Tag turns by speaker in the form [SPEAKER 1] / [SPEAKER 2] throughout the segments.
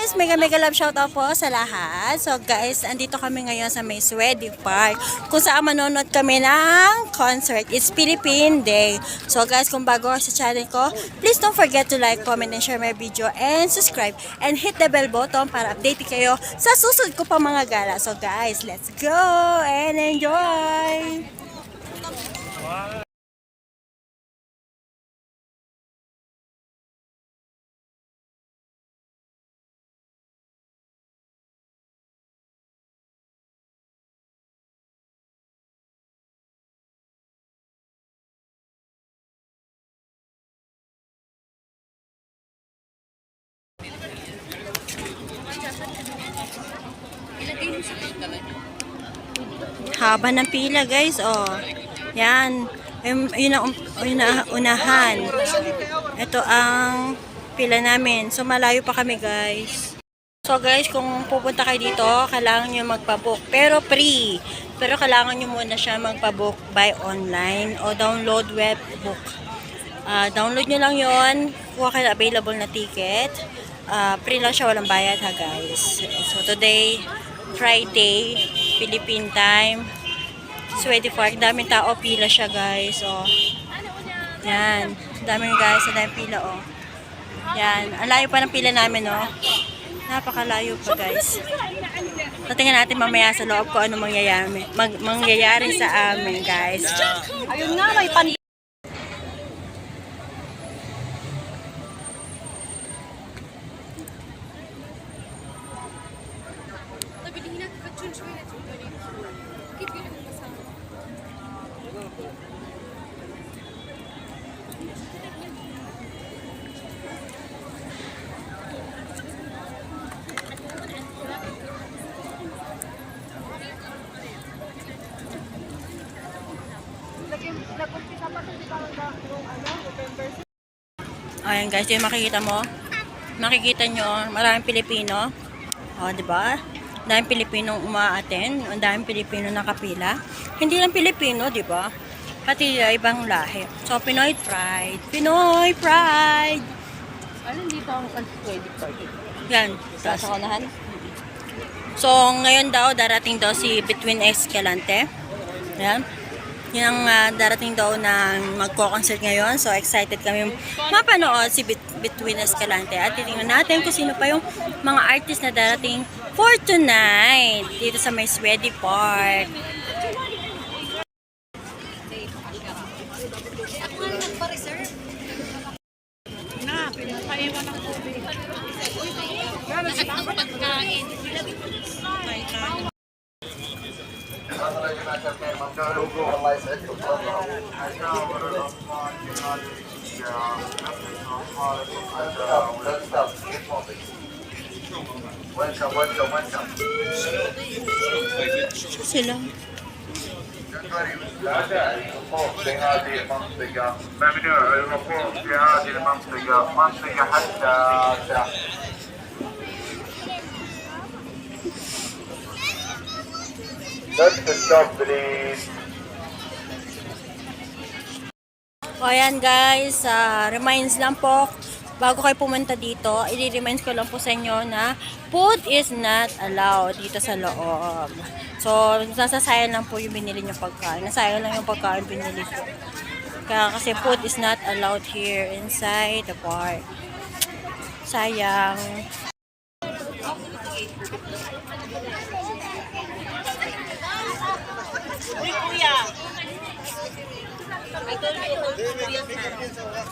[SPEAKER 1] guys, mega mega love shoutout po sa lahat. So guys, andito kami ngayon sa May Swedy Park kung saan manonood kami ng concert. It's Philippine Day. So guys, kung bago ka sa channel ko, please don't forget to like, comment, and share my video and subscribe and hit the bell button para update kayo sa susunod ko pa mga gala. So guys, let's go and enjoy! Haba ng pila guys, oh. Yan. Yun ang unahan. Ito ang pila namin. So malayo pa kami guys. So guys, kung pupunta kayo dito, kailangan nyo magpabook. Pero free. Pero kailangan nyo muna siya magpabook by online o download webbook. Download nyo lang yon, kuha kayo available na ticket. Free lang siya, walang bayad ha guys. So today, Friday, Philippine time, Swedy Park, daming tao, pila siya guys. So, yan, daming guys, daming pila oh. Yan, ang layo pa ng pila namin oh. Napakalayo pa guys. So, tingnan natin mamaya sa loob ko ano mangyayari sa amin guys. Ayun nga, may pan. Ayan guys, yung makikita mo. Makikita nyo, maraming Pilipino. O, diba? Daming Pilipinong umaaten. Ang daming Pilipino nakapila. Hindi lang Pilipino, diba? Pati ibang lahi. So, Pinoy Pride. Pinoy Pride!
[SPEAKER 2] Alin dito ang Swedy Park?
[SPEAKER 1] Yan.
[SPEAKER 2] Sa kaunahan?
[SPEAKER 1] So, ngayon daw, darating daw si Between Escalante. Yan. Yan ang darating daw na magko-concert ngayon. So, excited kami mapanood si Between Escalante. At titingnan natin kung sino pa yung mga artist na darating for tonight dito sa May Swedy Park.
[SPEAKER 2] Na, pinapaiwan ng tubig. Lahat ng pagkain.
[SPEAKER 1] Sila.
[SPEAKER 3] That's the stop, please.
[SPEAKER 1] O ayan guys, reminds lang po, bago kayo pumunta dito, i-reminds ko lang po sa inyo na food is not allowed dito sa loob. So, nasasayang lang po yung binili nyo pagkain. Nasayang lang yung pagkain binili ko. Kaya kasi food is not allowed here inside the park. Sayang. Uy, kuya! I told you, kuya na.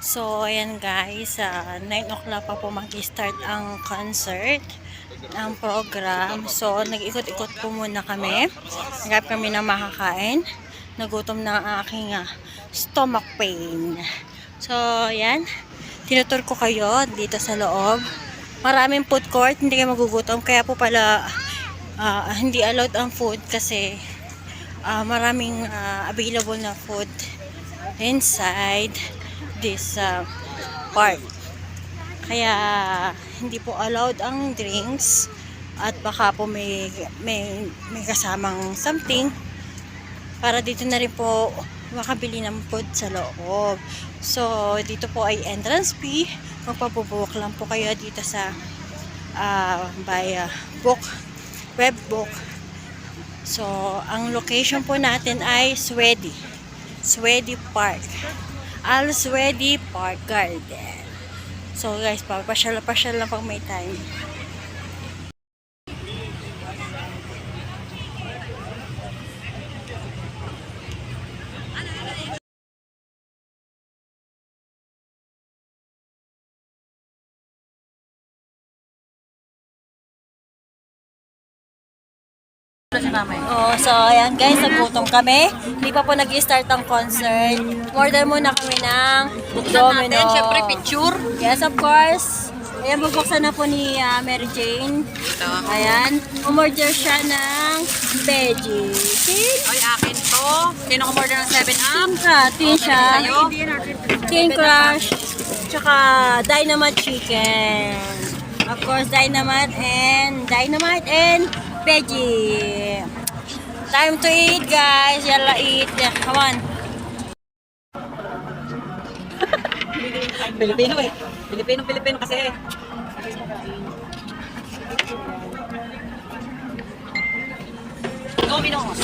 [SPEAKER 1] So, ayan guys, 9 o'clock pa po mag-start ang concert, ang program. So, nag-ikot-ikot po muna kami. Nagap kami ng makakain. Nagutom na ang aking stomach pain. So, ayan. Tinutur ko kayo dito sa loob. Maraming food court, hindi kayo magugutom. Kaya po pala, hindi allowed ang food kasi maraming available na food inside this park. Kaya hindi po allowed ang drinks at baka po may kasamang something para dito na rin po makabili ng food sa loob. So dito po ay entrance fee. Magpapubuk lang po kayo dito sa web book. So ang location po natin ay Swedy Park. Al Swedy Park Garden. So guys, papasyal lang pag may time. Oh, so ayan guys, nagutom kami. Hindi pa po nag-start ang concert. Order muna kami ng Domino.
[SPEAKER 2] Siyempre, picture.
[SPEAKER 1] Yes, of course. Ayan, bubuksan na po ni Mary Jane. Ayan, umorder siya ng veggie.
[SPEAKER 2] Ay, akin to. Sino kumorder ng 7-Up?
[SPEAKER 1] Tin siya.
[SPEAKER 2] Sa'yo?
[SPEAKER 1] King Crush. Tsaka Dynamite Chicken. Of course, Dynamite and veggie. Time to eat, guys. Yalla, eat. Come on.
[SPEAKER 2] Pilipino eh. Pilipino kasi. Domino's.